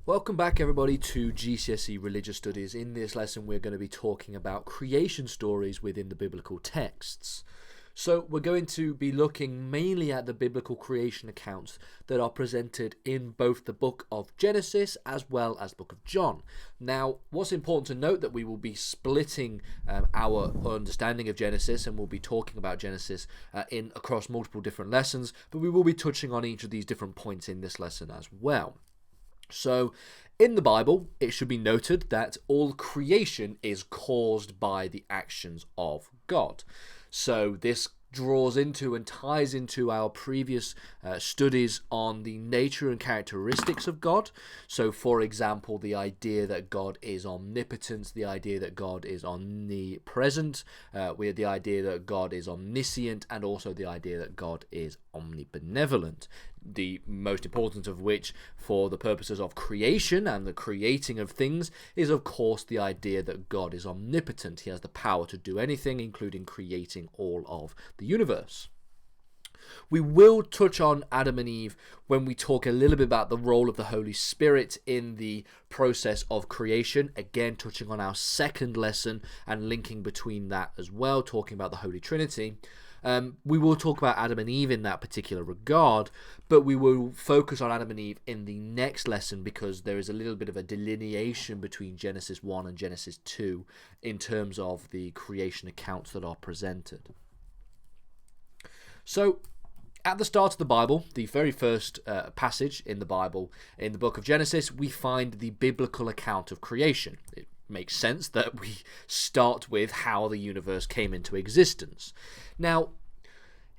Welcome back everybody to GCSE Religious Studies. In this lesson we're going to be talking about creation stories within the biblical texts. So we're going to be looking mainly at the biblical creation accounts that are presented in both the book of Genesis as well as the book of John. Now, what's important to note that we will be splitting our understanding of Genesis, and we'll be talking about Genesis across multiple different lessons, but we will be touching on each of these different points in this lesson as well. So, in the Bible, it should be noted that all creation is caused by the actions of God. So this draws into and ties into our previous studies on the nature and characteristics of God. So, for example, the idea that God is omnipotent, the idea that God is omnipresent, we had the idea that God is omniscient, and also the idea that God is omnibenevolent. The most important of which, for the purposes of creation and the creating of things, is of course the idea that God is omnipotent. He has the power to do anything, including creating all of the universe. We will touch on Adam and Eve when we talk a little bit about the role of the Holy Spirit in the process of creation, again touching on our second lesson and linking between that as well, talking about the Holy Trinity. We will talk about Adam and Eve in that particular regard, but we will focus on Adam and Eve in the next lesson because there is a little bit of a delineation between Genesis 1 and Genesis 2 in terms of the creation accounts that are presented. So, at the start of the Bible, the very first passage in the Bible, in the book of Genesis, we find the biblical account of creation. It makes sense that we start with how the universe came into existence. Now,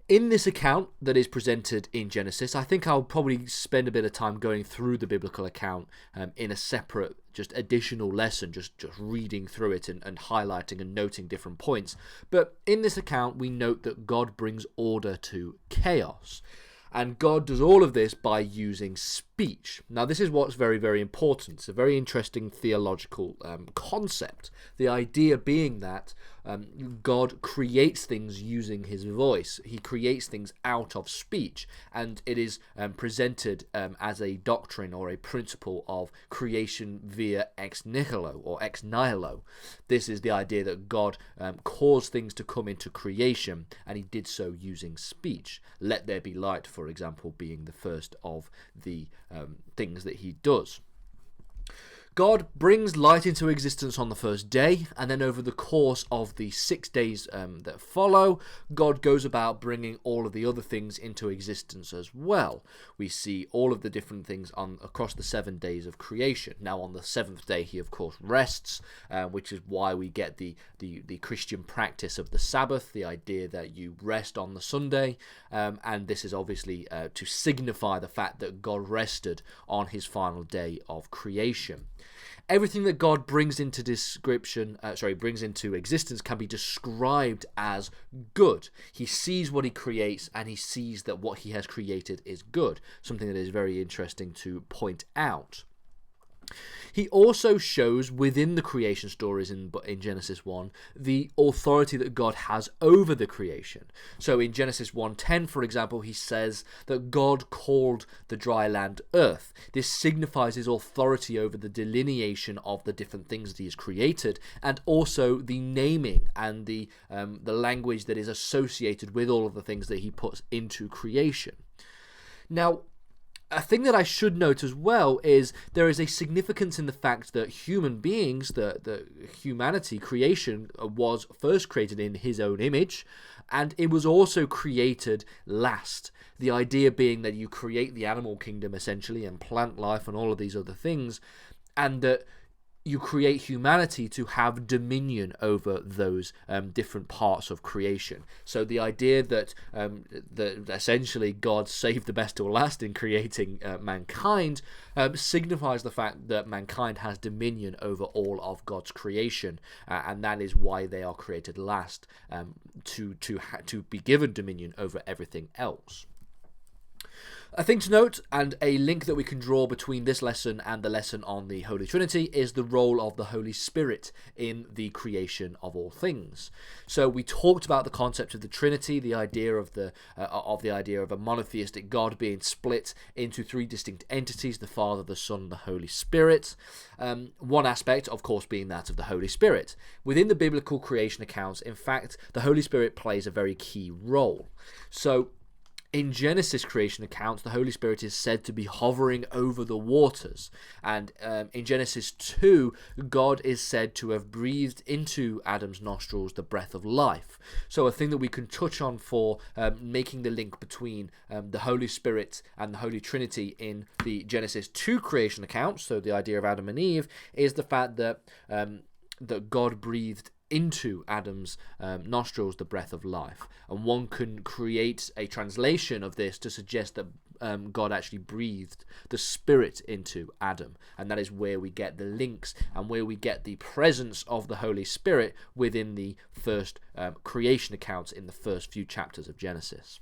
in this account that is presented in Genesis, I think I'll probably spend a bit of time going through the biblical account in a separate, just additional lesson, just reading through it and highlighting and noting different points. But in this account, we note that God brings order to chaos. And God does all of this by using speech. Now, this is what's very, very important. It's a very interesting theological concept. The idea being that God creates things using his voice. He creates things out of speech. And it is presented as a doctrine or a principle of creation via ex nihilo or ex nihilo. This is the idea that God caused things to come into creation, and he did so using speech. Let there be light, for example, being the first of the things that he does. God brings light into existence on the first day, and then over the course of the 6 days that follow, God goes about bringing all of the other things into existence as well. We see all of the different things across the 7 days of creation. Now, on the seventh day, he of course rests, which is why we get the Christian practice of the Sabbath, the idea that you rest on the Sunday, and this is obviously to signify the fact that God rested on his final day of creation. Everything that God brings into existence can be described as good. He sees what he creates, and he sees that what he has created is good. Something that is very interesting to point out. He also shows within the creation stories in Genesis 1 the authority that God has over the creation. So in Genesis 1:10, for example, he says that God called the dry land earth. This signifies his authority over the delineation of the different things that he has created, and also the naming and the language that is associated with all of the things that he puts into creation. Now, a thing that I should note as well is there is a significance in the fact that human beings, the humanity, creation, was first created in his own image, and it was also created last. The idea being that you create the animal kingdom essentially, and plant life and all of these other things, and that you create humanity to have dominion over those different parts of creation. So the idea that essentially God saved the best till last in creating mankind signifies the fact that mankind has dominion over all of God's creation, and that is why they are created last, to be given dominion over everything else. A thing to note, and a link that we can draw between this lesson and the lesson on the Holy Trinity, is the role of the Holy Spirit in the creation of all things. So we talked about the concept of the Trinity, the idea of a monotheistic God being split into three distinct entities: the Father, the Son, and the Holy Spirit. One aspect, of course, being that of the Holy Spirit. Within the biblical creation accounts, in fact, the Holy Spirit plays a very key role. So in Genesis creation accounts, the Holy Spirit is said to be hovering over the waters. And in Genesis 2, God is said to have breathed into Adam's nostrils the breath of life. So a thing that we can touch on for making the link between the Holy Spirit and the Holy Trinity in the Genesis 2 creation accounts, so the idea of Adam and Eve, is the fact that God breathed into Adam's nostrils the breath of life. And one can create a translation of this to suggest that God actually breathed the Spirit into Adam, and that is where we get the links and where we get the presence of the Holy Spirit within the first creation accounts in the first few chapters of Genesis.